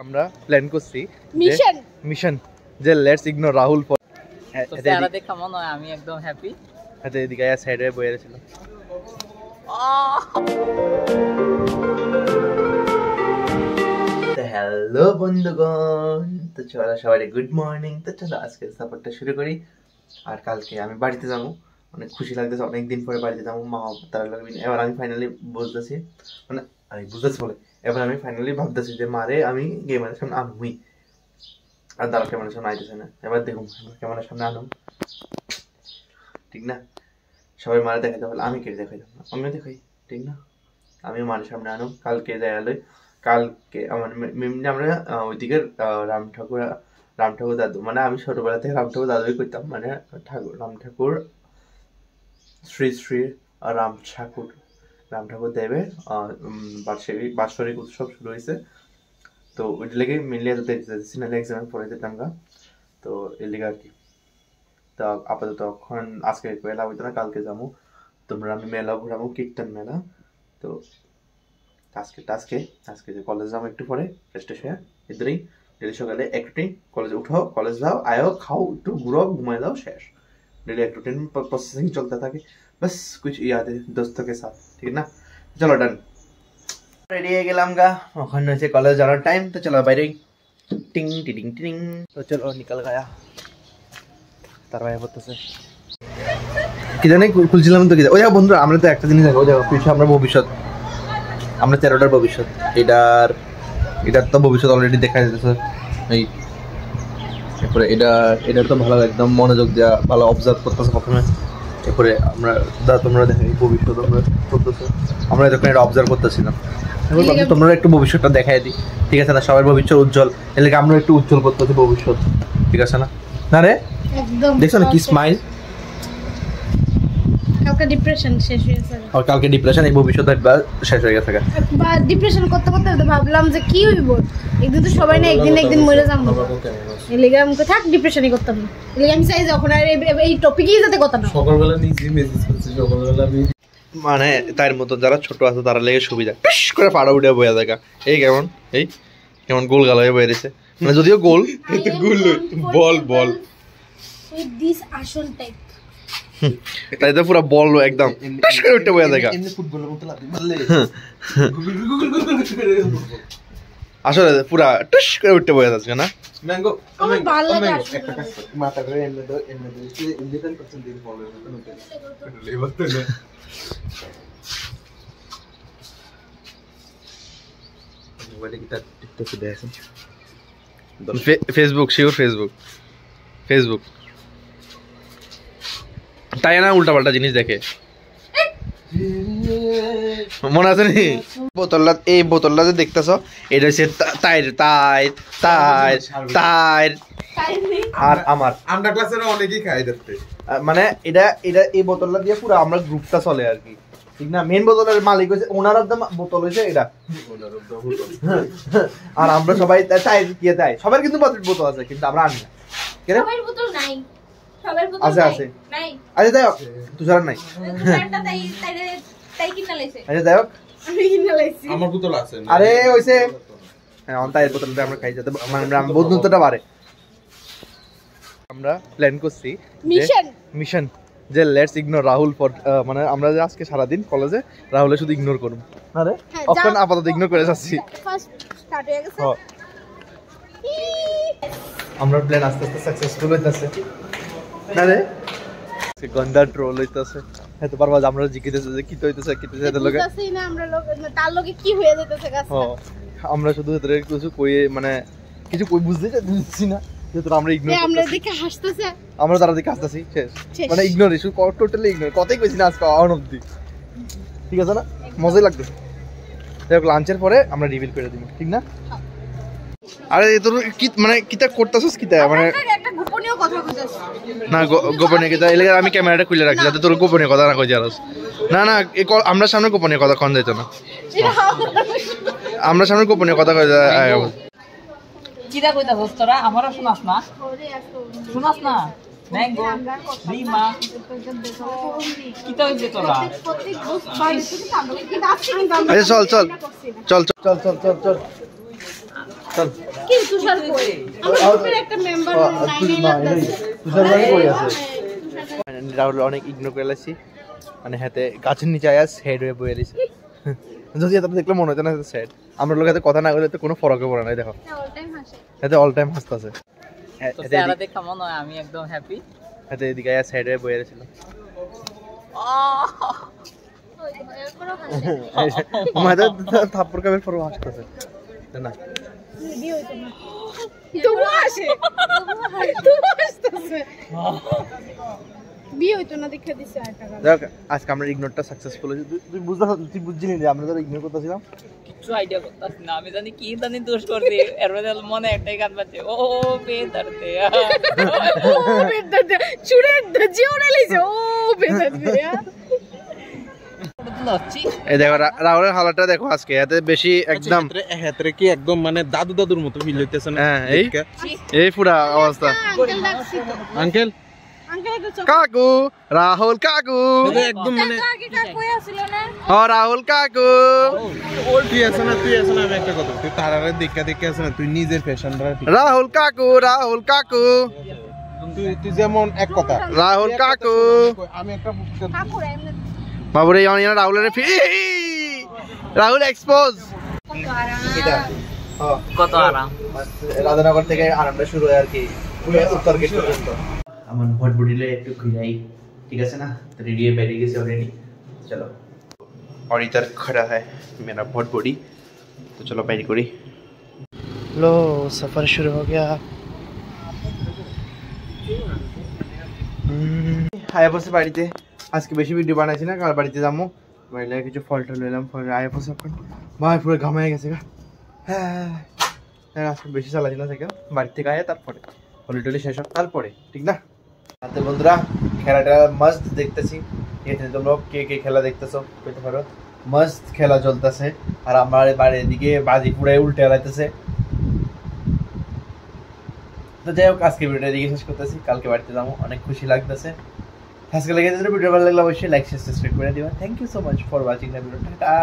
আমরা প্ল্যান করছি মিশন যে লেটস ইগনোর রাহুল ফর তো স্যার দেখা মনে হয় আমি একদম হ্যাপি। এতে এদিকে আয়া সাইডে বইয়ে ছিল। হ্যালো বন্ধুগণ, তো চলো সবাই গুড মর্নিং। তো চলো আজকে সাপোর্টটা শুরু করি। আর কালকে আমি বাড়িতে যাবো, অনেক খুশি লাগতেছে, অনেকদিন পরে বাড়িতে যাবো। মা তারা লাগবে। এবার আমি ফাইনালি বুঝতেছি, মানে আমি বুঝতেছি বলে এবার আমি ফাইনালি ভাবতেছি যে মারে আমি গেমের সামনে আনবই। আর দাঁড়া ক্যামেরার সামনে আইতেছে না। এবার দেখুন ক্যামেরার সামনে আনুম, ঠিক না? সবাই মারে দেখাতে পারলে আমি কেটে দেখাই না, আমিও দেখাই, ঠিক না? আমিও মারের সামনে আনুম। কালকে যাই আলোয়, কালকে আমার আমরা ওইদিকে রাম ঠাকুর দাদু, মানে আমি ছোটবেলা থেকে রাম ঠাকুর দাদুই করতাম, মানে রাম ঠাকুর শ্রী শ্রী রাম ঠাকুর দেবের বাৎসরিক উৎসব শুরু হয়েছে। তো ওই লেগে মেনলি এত সিনারি এক্সামের পরে যেতাম গা। তো এর লেগে আর কি। তা আপাতত এখন আজকে মেলা হইতো না, কালকে যাবো। তোমরা আমি মেলা ঘুরাবো, কীর্তন মেলা। তো আজকে যে কলেজ যাবো একটু পরে, ফ্রেশ হয়ে এদেরই ডেলি সকালে এক রুটিন, কলেজে উঠো, কলেজ যাও, আয়ো, খাও, একটু ঘুরো, ঘুমাই দাও, শেষ। डेली एक रूटीन प्रोसेसिंग चलता था कि बस कुछ याद है दोस्तों के साथ, ठीक है ना? चलो डन, रेडी है गेलाम गा ओखान से कॉलेज जाना टाइम। तो चलो বাইরে টিং টিং টিং। তো চলো নিকল গয়া তার ভাই বলতেছে কি জানি খুলছিলাম তো কি। ওই বন্ধুরা আমরা তো একটা জিনিস দেখো, ওই দেখো পিছনে আমরা ভবিষ্যৎ, আমরা 13টার ভবিষ্যৎ। এটার তো ভবিষ্যৎ অলরেডি দেখা যাচ্ছে। এই এরপরে এটা তো ভালো একদম মনোযোগ দেওয়া, ভালো অবজার্ভ করতেছে প্রথমে। এরপরে তোমরা দেখো এই ভবিষ্যৎ আমরা করতেছো, আমরা যখন এটা অবজার্ভ করতেছিলাম। এবার তোমরা একটু ভবিষ্যৎটা দেখাই দিই, ঠিক আছে না? সবার ভবিষ্যৎ উজ্জ্বল, এর লেগে আমরা একটু উজ্জ্বল করতেছি ভবিষ্যৎ, ঠিক আছে না? না রে একদম দেখছো না কি স্মাইল। কালকে ডিপ্রেশন শেষ হয়ে গেছে, আর কালকে ডিপ্রেশন এই ভবিষ্যৎ একবার শেষ হয়ে গেছে। বা ডিপ্রেশন করতে ভাবলাম যে কি হইব, একদিন তো সবাই না একদিন মরে যাবো। এই লেগে আমি থাক ডিপ্রেশনই করতাম না। এই লেগে আমি চাই যে ওখানে এই টপিকই যাতে কথা না। সকালবেলা নিজে মেসেজ করছি, সকালবেলা আমি মানে তার মতো যারা ছোট আছে তারা লেগে সুবিধা পিশ করে ফাড়া উঠে বয়ে দেখা। এই কেমন গোল গাল হয়ে বয়ে দিছে, মানে যদিও গোল বল উইথ দিস আসল টাইপ, তাই তো পুরো বল একদম টস করে উঠে বয়ে দেখা। এমনি ফুটবলের মতো লাগে বললে আসলে পুরো টস করে উঠে বয়ে যাচ্ছে না। ম্যাঙ্গো একটা কাজ মাথা করে এমনি দাও ইন্ডিপেন্ডেন্ট পারসন দিন ফলো করে লেবার তো না। মোবাইলে কি তার টিকটক দেখেন? ফেসবুক শিওর, ফেসবুক তাই না উল্টা পাল্টা জিনিস দেখে। মনে আছে নি এই বোতলটা যে দেখতেছ, এটা হচ্ছে তাইর আর আমার আন্ডার ক্লাসের অনেকেই খায় দেখতে। মানে এটা এই বোতলটা দিয়ে পুরো আমরা গ্রুপটা চলে আর কি, ঠিক না? মেন বোতলের মালিক হচ্ছে ওনার অফ দ্য বোতল হচ্ছে এটা, আর আমরা সবাই তাই সবার কিন্তু বোতল আছে, কিন্তু আমরা আনি না। সবার বোতল নাই, আছে নাই, আচ্ছা যাই হোক তুষার নাই, আচ্ছা যাই হোক আমার বোতল আছে। আরে হইছে হ্যাঁ তাই বোতলটা আমরা খাই যাতে মানে বন্ধুত্বটা বাড়ে। আমরা প্ল্যান করছি মিশন যে লেটস ইগনোর রাহুল ফর, মানে আমরা যে আজকে সারাদিন কলেজে রাহুলে শুধু ইগনোর করব। আরে এখন আপাতত ইগনোর করে যাচ্ছি। স্টার্ট হয়ে গেছে, আমরা প্ল্যান আস্তে আস্তে সাকসেসফুল হইতাছে। না রে গন্ডা ট্রোল হইতাছে, হয়তো পারবা আমরা জিজ্ঞেস যে কি হইতাছে লোকে বুঝতাছই না, আমরা লোক তার লোকে কি হয়ে যাইতাছে গাছ। আমরা শুধু এদের কিছু কই মানে কিছু কই বুঝতেছি না, যেহেতু আমরা ইগনোর আমরা দেখে হাসতেছে, আমরা তারা দেখে হাসতেছি, মানে ইগনোর ইস্যু টোটালি ইগনোর। কথাই কইছি না আজকে অন অবধি, ঠিক আছে না? মজাই লাগতেছে। দেখো লাঞ্চের পরে আমরা রিভিল করে দিব, ঠিক না? আরে তোর কি মানে কিটা করতেছস কিটা মানে একটা গোপনীয় কথা কইতাছ না? গোপনীয় কথা এর লাগি আমি ক্যামেরাটা খুলে রাখছি যাতে তোর গোপনীয় কথা না কই যারস। না আমরা সামনে গোপনীয় কথা কোন যাইতো না, আমরা সামনে গোপনীয় কথা কই যায়। কিটা কইতাছস তোরা? আমারও শুনাস না ম্যাঙ্গো রিমা কিটা হইছে তোরা? আচ্ছা চল চল কি তুষার কই আমার গ্রুপের একটা মেম্বার তুষার ভাই কই আছে রাহুল অনেক ইগনোর করে লাইছি মানে হাতে গাছের নিচে আয়া হেড হয়ে বইয়ে দিছে যদি এটা দেখলে মনে হচ্ছে না স্যাড আমরা লোক হাতে কথা না বলে তো কোনো ফরকই পড়ে না দেখো অল টাইম হাসে এতে অল টাইম হাসতাছে তো চেহারা দেখে মনে হয় আমি একদম হ্যাপি হাতে এদিকে আয়া সাইড হয়ে বইয়ে ছিল মাথা থাপ্পড় কাবের পর হাসতাছে না ভিডিও হইতো না তবু হাসে তবু হাসতেছে বিয়ে হইতো না দেখে দিছে আর টাকা দেখ আজকে আমরা ইগনোরটা সাকসেসফুল হয়েছে তুই বুঝছিলি যে আমরা তো ইগনোর করতেছিলাম কিছু আইডিয়া করতেছি না আমি জানি কি জানি দোষ করছি এর মনে একটাই গান বাজছে ও বেদর্দে ও বেদর্দে চুড়ে জিওনে লইছে ও বেদর্দে এই দেখো রাহুলের হালাটা দেখো আজকে এতে বেশি একদম হেতরে কি একদম মানে দাদুর মতো ফিল হইতেছে না হ্যাঁ এই পুরা অবস্থা আঙ্কেল কাকু রাহুল কাকু একদম মানে আগে কাকু আছিল না ও রাহুল কাকু তুই আছে না আমি একটা কথা তুই তারারে দেখে আছে না তুই নিজের ফ্যাশনটা রাহুল কাকু তুই যেমন এক কথা রাহুল কাকু আমি একটা কাকু এমনি বাবুরে ইয়ানা রাহুলের রাহুল এক্সপোজ কত আরাম রাধানগর থেকে আরামটা শুরু হয় আর কি উত্তর গেট পর্যন্ত আমার ভোট বুড়িলে একটু ঘুরাই ঠিক আছে না রেডি হয়ে বেরিয়ে গেছে অলরেডি চলো और इधर खड़ा है मेरा भोट बुड़ी तो चलो बैठ करी लो सफर शुरू हो गया আয়া বসে বাড়িতে আজকে বেশি ভিডিও বানাইছি না কাল বাড়িতে যাবো বাড়িতে কিছু ফল টল নিলাম ফল আয়া বসে এখন ভাই পুরো ঘামায় গেছে গা হ্যাঁ আজকে বেশি চালাচ্ছি না থেকে বাড়ি থেকে আয়া তারপরে হলি টলি শেষ হোক তারপরে ঠিক না হাতে বন্ধুরা খেলাটা মস্ত দেখতেছি এখানে তোমরা কে খেলা দেখতেছো বলতে পারো মস্ত খেলা চলতেছে আর আমার বাড়ির এদিকে বাজি পুরাই উল্টে লাইতেছে তো যাই হোক আজকে ভিডিওটা এদিকে শেষ করতেছি কালকে বাড়িতে যাবো অনেক খুশি লাগতেছে আজকে লেগে যদি ভিডিও ভালো লাগলে অবশ্যই লাইক শেয়ার সাবস্ক্রাইব করে দিবা thank you so much for watching the video tata